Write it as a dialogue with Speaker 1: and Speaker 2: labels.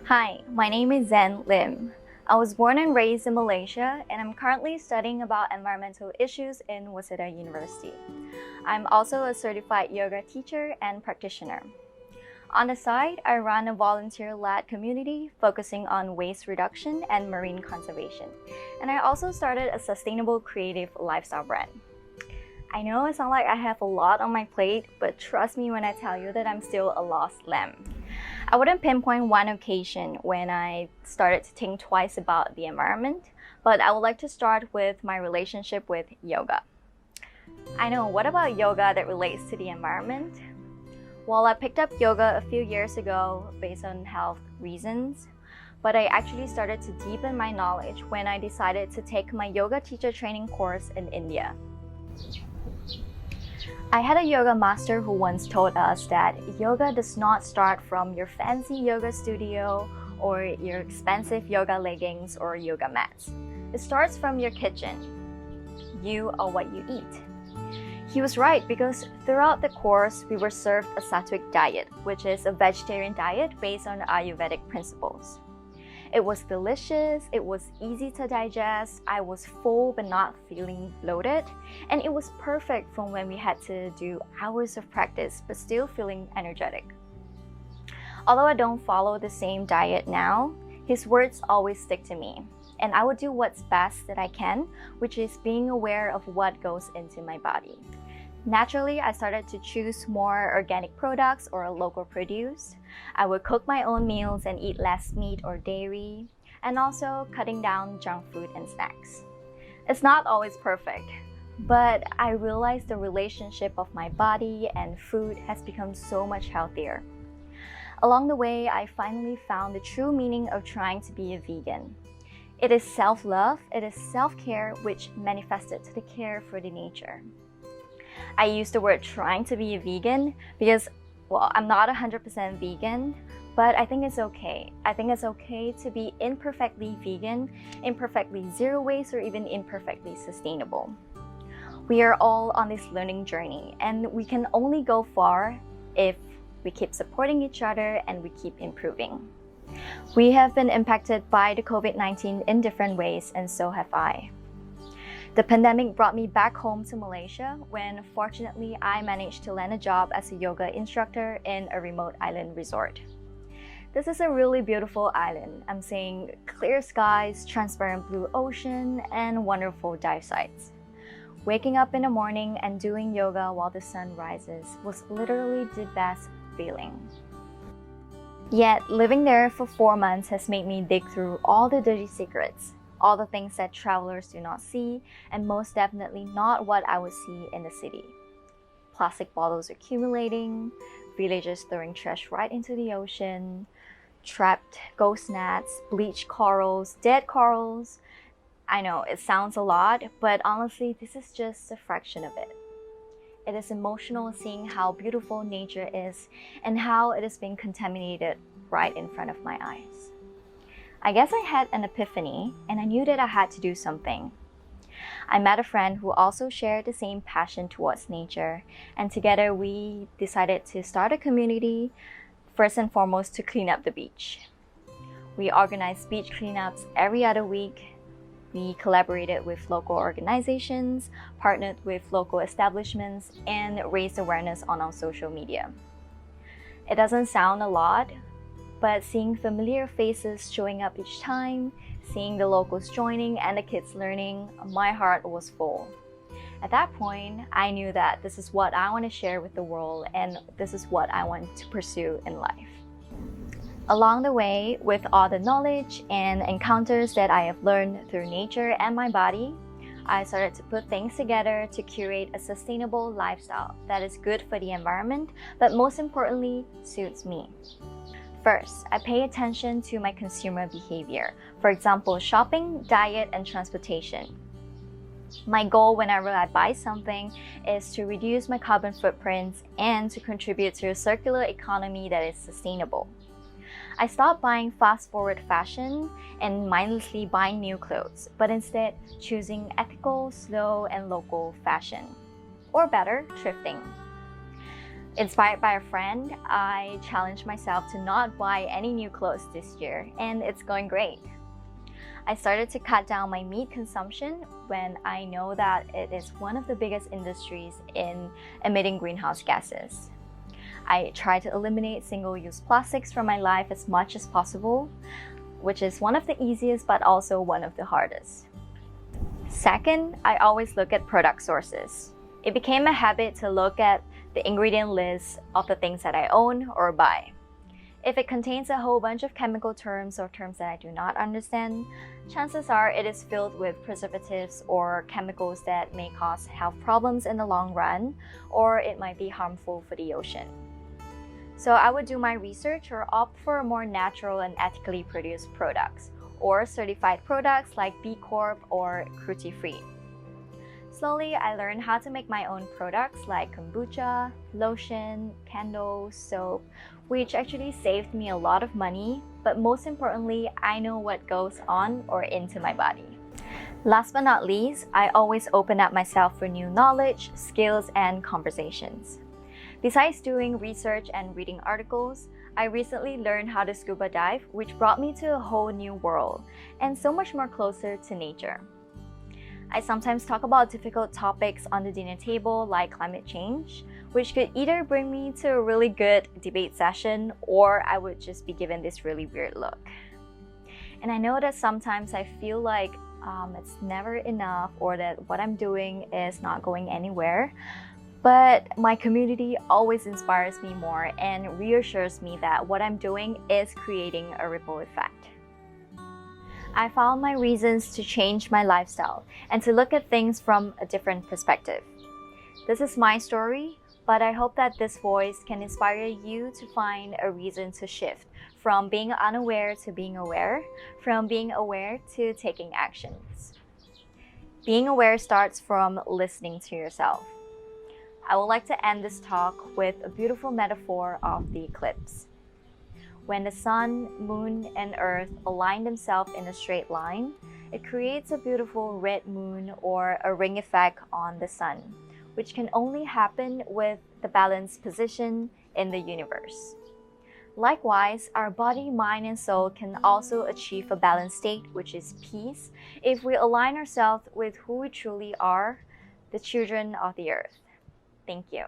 Speaker 1: Hi, my name is Zen Lim. I was born and raised in Malaysia, and I'm currently studying about environmental issues in Waseda University. I'm also a certified yoga teacher and practitioner. On the side, I run a volunteer-led community focusing on waste reduction and marine conservation. And I also started a sustainable creative lifestyle brand. I know it sounds like I have a lot on my plate, but trust me when I tell you that I'm still a lost lamb. I wouldn't pinpoint one occasion when I started to think twice about the environment, but I would like to start with my relationship with yoga. I know, what about yoga that relates to the environment? Well, I picked up yoga a few years ago based on health reasons, but I actually started to deepen my knowledge when I decided to take my yoga teacher training course in India. I had a yoga master who once told us that yoga does not start from your fancy yoga studio or your expensive yoga leggings or yoga mats. It starts from your kitchen. You are what you eat. He was right because throughout the course, we were served a sattvic diet, which is a vegetarian diet based on Ayurvedic principles. It was delicious, it was easy to digest, I was full but not feeling bloated, and it was perfect for when we had to do hours of practice but still feeling energetic. Although I don't follow the same diet now, his words always stick to me, and I will do what's best that I can, which is being aware of what goes into my body. Naturally, I started to choose more organic products or local produce. I would cook my own meals and eat less meat or dairy, and also cutting down junk food and snacks. It's not always perfect, but I realized the relationship of my body and food has become so much healthier. Along the way, I finally found the true meaning of trying to be a vegan. It is self-love, it is self-care which manifested to the care for the nature. I use the word trying to be a vegan because, well, I'm not 100% vegan, but I think it's okay. I think it's okay to be imperfectly vegan, imperfectly zero waste, or even imperfectly sustainable. We are all on this learning journey, and we can only go far if we keep supporting each other and we keep improving. We have been impacted by the COVID-19 in different ways, and so have I. The pandemic brought me back home to Malaysia when, fortunately, I managed to land a job as a yoga instructor in a remote island resort. This is a really beautiful island. I'm seeing clear skies, transparent blue ocean, and wonderful dive sites. Waking up in the morning and doing yoga while the sun rises was literally the best feeling. Yet, living there for 4 months has made me dig through all the dirty secrets, all the things that travelers do not see, and most definitely not what I would see in the city. Plastic bottles accumulating, villagers throwing trash right into the ocean, trapped ghost gnats, bleached corals, dead corals. I know it sounds a lot, but honestly, this is just a fraction of it. It is emotional seeing how beautiful nature is and how it is being contaminated right in front of my eyes. I guess I had an epiphany, and I knew that I had to do something. I met a friend who also shared the same passion towards nature, and together we decided to start a community, first and foremost to clean up the beach. We organized beach cleanups every other week. We collaborated with local organizations, partnered with local establishments, and raised awareness on our social media. It doesn't sound a lot, but seeing familiar faces showing up each time, seeing the locals joining and the kids learning, my heart was full. At that point, I knew that this is what I want to share with the world and this is what I want to pursue in life. Along the way, with all the knowledge and encounters that I have learned through nature and my body, I started to put things together to curate a sustainable lifestyle that is good for the environment, but most importantly, suits me. First, I pay attention to my consumer behavior. For example, shopping, diet, and transportation. My goal whenever I buy something is to reduce my carbon footprints and to contribute to a circular economy that is sustainable. I stopped buying fast-forward fashion and mindlessly buying new clothes, but instead choosing ethical, slow, and local fashion. Or better, thrifting. Inspired by a friend, I challenged myself to not buy any new clothes this year, and it's going great. I started to cut down my meat consumption when I know that it is one of the biggest industries in emitting greenhouse gases. I try to eliminate single-use plastics from my life as much as possible, which is one of the easiest but also one of the hardest. Second, I always look at product sources. It became a habit to look at the ingredient list of the things that I own or buy. If it contains a whole bunch of chemical terms or terms that I do not understand, chances are it is filled with preservatives or chemicals that may cause health problems in the long run, or it might be harmful for the ocean. So I would do my research or opt for more natural and ethically produced products, or certified products like B Corp or cruelty-free. Slowly, I learned how to make my own products like kombucha, lotion, candles, soap, which actually saved me a lot of money, but most importantly, I know what goes on or into my body. Last but not least, I always open up myself for new knowledge, skills, and conversations. Besides doing research and reading articles, I recently learned how to scuba dive, which brought me to a whole new world and so much more closer to nature. I sometimes talk about difficult topics on the dinner table like climate change, which could either bring me to a really good debate session or I would just be given this really weird look. And I know that sometimes I feel like it's never enough or that what I'm doing is not going anywhere. But my community always inspires me more and reassures me that what I'm doing is creating a ripple effect. I found my reasons to change my lifestyle and to look at things from a different perspective. This is my story, but I hope that this voice can inspire you to find a reason to shift from being unaware to being aware, from being aware to taking actions. Being aware starts from listening to yourself. I would like to end this talk with a beautiful metaphor of the eclipse. When the sun, moon, and earth align themselves in a straight line, it creates a beautiful red moon or a ring effect on the sun, which can only happen with the balanced position in the universe. Likewise, our body, mind, and soul can also achieve a balanced state, which is peace, if we align ourselves with who we truly are, the children of the earth. Thank you.